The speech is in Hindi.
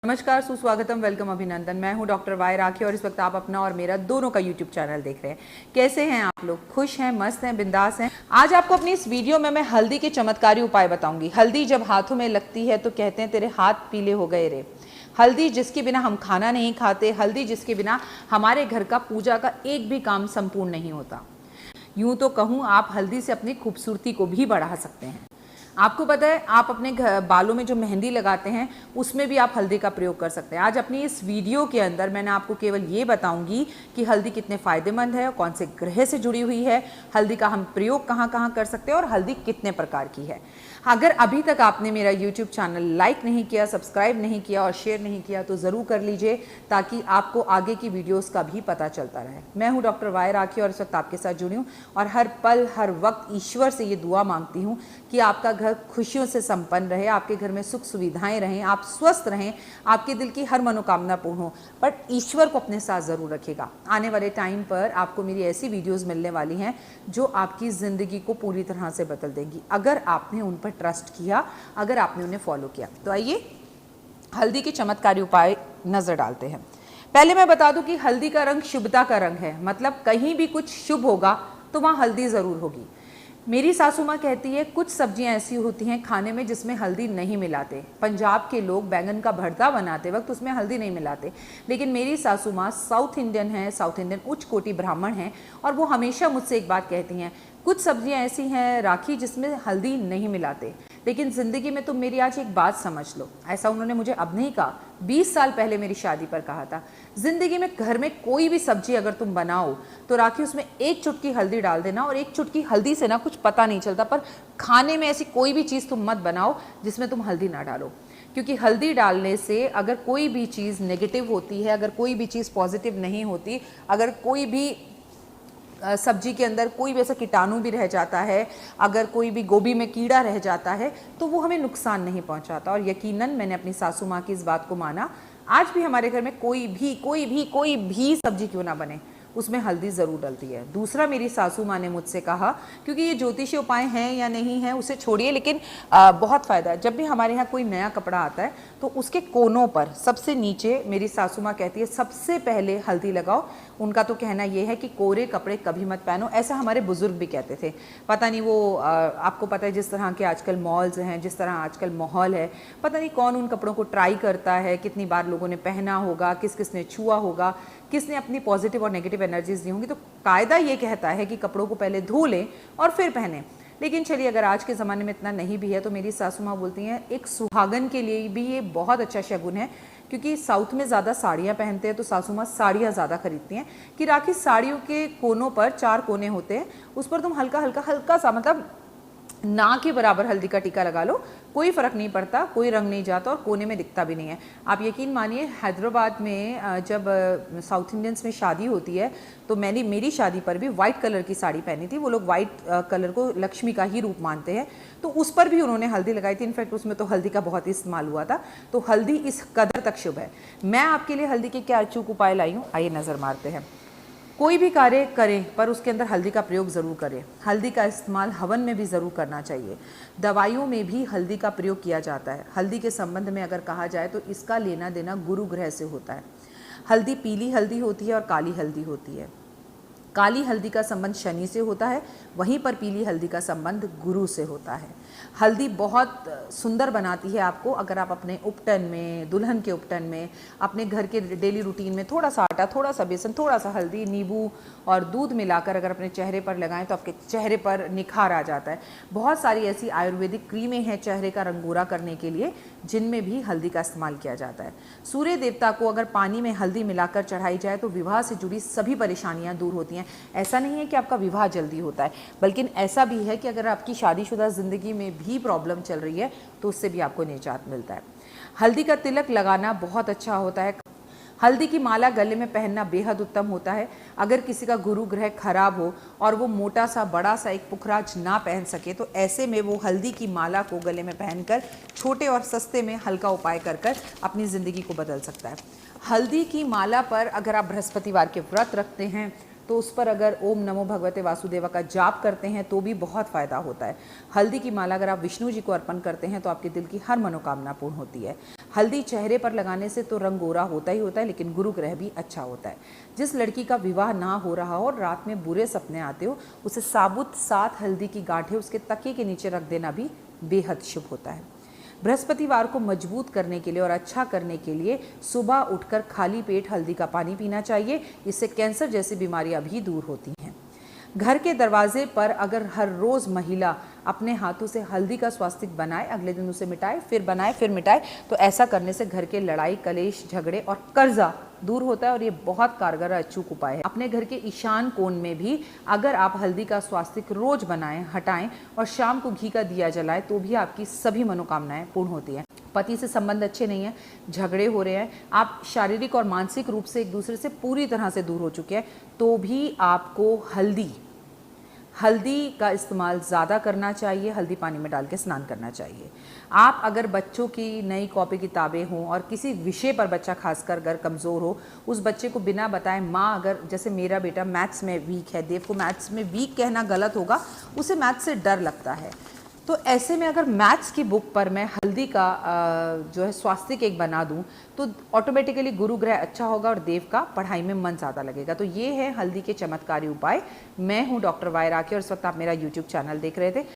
नमस्कार, सुस्वागतम, वेलकम, अभिनंदन। मैं हूं डॉक्टर वाई राखी और इस वक्त आप अपना और मेरा दोनों का यूट्यूब चैनल देख रहे हैं। कैसे हैं आप लोग? खुश हैं, मस्त हैं, बिंदास हैं? आज आपको अपनी इस वीडियो में मैं हल्दी के चमत्कारी उपाय बताऊंगी। हल्दी जब हाथों में लगती है तो कहते हैं तेरे हाथ पीले हो गए रे। हल्दी जिसके बिना हम खाना नहीं खाते, हल्दी जिसके बिना हमारे घर का पूजा का एक भी काम संपूर्ण नहीं होता। यूं तो कहूँ, आप हल्दी से अपनी खूबसूरती को भी बढ़ा सकते हैं। आपको पता है, आप अपने बालों में जो मेहंदी लगाते हैं उसमें भी आप हल्दी का प्रयोग कर सकते हैं। आज अपनी इस वीडियो के अंदर मैंने आपको केवल ये बताऊंगी कि हल्दी कितने फ़ायदेमंद है और कौन से ग्रह से जुड़ी हुई है, हल्दी का हम प्रयोग कहाँ कहाँ कर सकते हैं और हल्दी कितने प्रकार की है। अगर अभी तक आपने मेरा यूट्यूब चैनल लाइक नहीं किया, सब्सक्राइब नहीं किया और शेयर नहीं किया तो ज़रूर कर लीजिए, ताकि आपको आगे की वीडियोस का भी पता चलता रहे। मैं हूं डॉक्टर वाई राखी और इस वक्त आपके साथ जुड़ी हूं और हर पल हर वक्त ईश्वर से ये दुआ मांगती हूं कि आपका घर खुशियों से संपन्न रहे, आपके घर में सुख सुविधाएं रहें, आप स्वस्थ रहें, आपके दिल की हर मनोकामना पूर्ण हो। बट ईश्वर को अपने साथ ज़रूर रखिएगा। आने वाले टाइम पर आपको मेरी ऐसी वीडियोस मिलने वाली हैं जो आपकी ज़िंदगी को पूरी तरह से बदल देंगी, अगर आपने उन पर ट्रस्ट किया, अगर आपने उन्हें फॉलो किया। तो आइए हल्दी के चमत्कारी उपाय नज़र डालते हैं। पहले मैं बता दूं कि हल्दी का रंग शुभता का रंग है, मतलब कहीं भी कुछ शुभ होगा तो वहाँ हल्दी ज़रूर होगी। मेरी सासू माँ कहती है कुछ सब्जियां ऐसी होती हैं खाने में जिसमें हल्दी नहीं मिलाते। पंजाब के लोग बैंगन का भरता बनाते वक्त उसमें हल्दी नहीं मिलाते, लेकिन मेरी सासू माँ साउथ इंडियन है, साउथ इंडियन उच्च कोटि ब्राह्मण हैं और वो हमेशा मुझसे एक बात कहती हैं, कुछ सब्जियां ऐसी हैं राखी जिसमें हल्दी नहीं मिलाते। लेकिन ज़िंदगी में तुम मेरी आज एक बात समझ लो। ऐसा उन्होंने मुझे अब नहीं कहा, 20 साल पहले मेरी शादी पर कहा था। ज़िंदगी में घर में कोई भी सब्जी अगर तुम बनाओ तो राखी उसमें एक चुटकी हल्दी डाल देना, और एक चुटकी हल्दी से ना कुछ पता नहीं चलता, पर खाने में ऐसी कोई भी चीज़ तुम मत बनाओ जिसमें तुम हल्दी ना डालो। क्योंकि हल्दी डालने से अगर कोई भी चीज़ नेगेटिव होती है, अगर कोई भी चीज़ पॉजिटिव नहीं होती, अगर कोई भी सब्जी के अंदर कोई भी ऐसा कीटाणु भी रह जाता है, अगर कोई भी गोभी में कीड़ा रह जाता है तो वो हमें नुकसान नहीं पहुंचाता। और यकीनन मैंने अपनी सासू माँ की इस बात को माना। आज भी हमारे घर में कोई भी सब्जी क्यों ना बने, उसमें हल्दी ज़रूर डलती है। दूसरा, मेरी सासू माँ ने मुझसे कहा, क्योंकि ये ज्योतिषीय उपाय हैं या नहीं हैं उसे छोड़िए, लेकिन बहुत फ़ायदा है। जब भी हमारे यहाँ कोई नया कपड़ा आता है तो उसके कोनों पर सबसे नीचे मेरी सासू माँ कहती है सबसे पहले हल्दी लगाओ। उनका तो कहना ये है कि कोरे कपड़े कभी मत पहनो, ऐसा हमारे बुजुर्ग भी कहते थे। पता नहीं वो आपको पता है जिस तरह के आजकल मॉल्स हैं, जिस तरह आजकल माहौल है, पता नहीं कौन उन कपड़ों को ट्राई करता है, कितनी बार लोगों ने पहना होगा, किस किस ने छुआ होगा, किसने अपनी पॉजिटिव और नेगेटिव एनर्जीज दी होंगी। तो कायदा ये कहता है कि कपड़ों को पहले धो लें और फिर पहने। लेकिन चलिए, अगर आज के ज़माने में इतना नहीं भी है तो मेरी सासू माँ बोलती हैं एक सुहागन के लिए भी ये बहुत अच्छा शगुन है, क्योंकि साउथ में ज़्यादा साड़ियाँ पहनते हैं तो सासू माँ साड़ियाँ ज़्यादा खरीदती हैं, कि राखी साड़ियों के कोनों पर 4 कोने होते हैं, उस पर तुम हल्का सा, मतलब ना के बराबर हल्दी का टीका लगा लो, कोई फ़र्क नहीं पड़ता, कोई रंग नहीं जाता और कोने में दिखता भी नहीं है। आप यकीन मानिए, हैदराबाद में जब साउथ इंडियंस में शादी होती है तो मेरी शादी पर भी वाइट कलर की साड़ी पहनी थी। वो लोग वाइट कलर को लक्ष्मी का ही रूप मानते हैं, तो उस पर भी उन्होंने हल्दी लगाई थी। इनफैक्ट उसमें तो हल्दी का बहुत इस्तेमाल हुआ था। तो हल्दी इस कदर तक शुभ है। मैं आपके लिए हल्दी के क्या अचूक उपाय लाई हूँ, आइए नज़र मारते हैं। कोई भी कार्य करें पर उसके अंदर हल्दी का प्रयोग ज़रूर करें। हल्दी का इस्तेमाल हवन में भी ज़रूर करना चाहिए। दवाइयों में भी हल्दी का प्रयोग किया जाता है। हल्दी के संबंध में अगर कहा जाए तो इसका लेना देना गुरु ग्रह से होता है। हल्दी पीली हल्दी होती है और काली हल्दी होती है। काली हल्दी का संबंध शनि से होता है, वहीं पर पीली हल्दी का संबंध गुरु से होता है। हल्दी बहुत सुंदर बनाती है आपको, अगर आप अपने उपटन में, दुल्हन के उपटन में, अपने घर के डेली रूटीन में थोड़ा सा आटा, थोड़ा सा बेसन, थोड़ा सा हल्दी, नींबू और दूध मिलाकर अगर अपने चेहरे पर लगाएं तो आपके चेहरे पर निखार आ जाता है। बहुत सारी ऐसी आयुर्वेदिक क्रीमें हैं चेहरे का रंग गोरा करने के लिए, जिनमें भी हल्दी का इस्तेमाल किया जाता है। सूर्य देवता को अगर पानी में हल्दी मिलाकर चढ़ाई जाए तो विवाह से जुड़ी सभी परेशानियां दूर होती हैं। ऐसा नहीं है कि आपका विवाह जल्दी होता है, बल्कि ऐसा भी है कि अगर आपकी शादीशुदा ज़िंदगी में भी प्रॉब्लम चल रही है तो उससे भी आपको निजात मिलता है। हल्दी का तिलक लगाना बहुत अच्छा होता है। हल्दी की माला गले में पहनना बेहद उत्तम होता है। अगर किसी का गुरु ग्रह खराब हो और वो मोटा सा बड़ा सा एक पुखराज ना पहन सके तो ऐसे में वो हल्दी की माला को गले में पहनकर छोटे और सस्ते में हल्का उपाय कर अपनी ज़िंदगी को बदल सकता है। हल्दी की माला पर अगर आप बृहस्पतिवार के व्रत रखते हैं तो उस पर अगर ओम नमो भगवते वासुदेवा का जाप करते हैं तो भी बहुत फ़ायदा होता है। हल्दी की माला अगर आप विष्णु जी को अर्पण करते हैं तो आपके दिल की हर मनोकामना पूर्ण होती है। हल्दी चेहरे पर लगाने से तो रंग गोरा होता ही होता है, लेकिन गुरु ग्रह भी अच्छा होता है। जिस लड़की का विवाह ना हो रहा हो और रात में बुरे सपने आते हो, उसे साबुत 7 हल्दी की गांठें उसके तकिए के नीचे रख देना भी बेहद शुभ होता है। बृहस्पतिवार को मजबूत करने के लिए और अच्छा करने के लिए सुबह उठकर खाली पेट हल्दी का पानी पीना चाहिए। इससे कैंसर जैसी बीमारियां भी दूर होती हैं। घर के दरवाजे पर अगर हर रोज़ महिला अपने हाथों से हल्दी का स्वास्तिक बनाए, अगले दिन उसे मिटाए, फिर बनाए, फिर मिटाए, तो ऐसा करने से घर के लड़ाई, कलेश, झगड़े और कर्जा दूर होता है और ये बहुत कारगर और अचूक उपाय है। अपने घर के ईशान कोण में भी अगर आप हल्दी का स्वास्तिक रोज बनाएं, हटाएं और शाम को घी का दिया जलाएं, तो भी आपकी सभी मनोकामनाएं पूर्ण होती हैं। पति से संबंध अच्छे नहीं हैं, झगड़े हो रहे हैं, आप शारीरिक और मानसिक रूप से एक दूसरे से पूरी तरह से दूर हो चुके हैं, तो भी आपको हल्दी का इस्तेमाल ज़्यादा करना चाहिए। हल्दी पानी में डाल के स्नान करना चाहिए। आप अगर बच्चों की नई कॉपी किताबें हों और किसी विषय पर बच्चा खासकर अगर कमज़ोर हो, उस बच्चे को बिना बताए माँ, अगर जैसे मेरा बेटा मैथ्स में वीक है, देव को मैथ्स में वीक कहना गलत होगा, उसे मैथ्स से डर लगता है, तो ऐसे में अगर मैथ्स की बुक पर मैं हल्दी का जो है स्वास्तिक एक बना दूं, तो ऑटोमेटिकली गुरु ग्रह अच्छा होगा और देव का पढ़ाई में मन ज़्यादा लगेगा। तो ये है हल्दी के चमत्कारी उपाय। मैं हूं डॉक्टर वाई राखी और इस वक्त आप मेरा यूट्यूब चैनल देख रहे थे।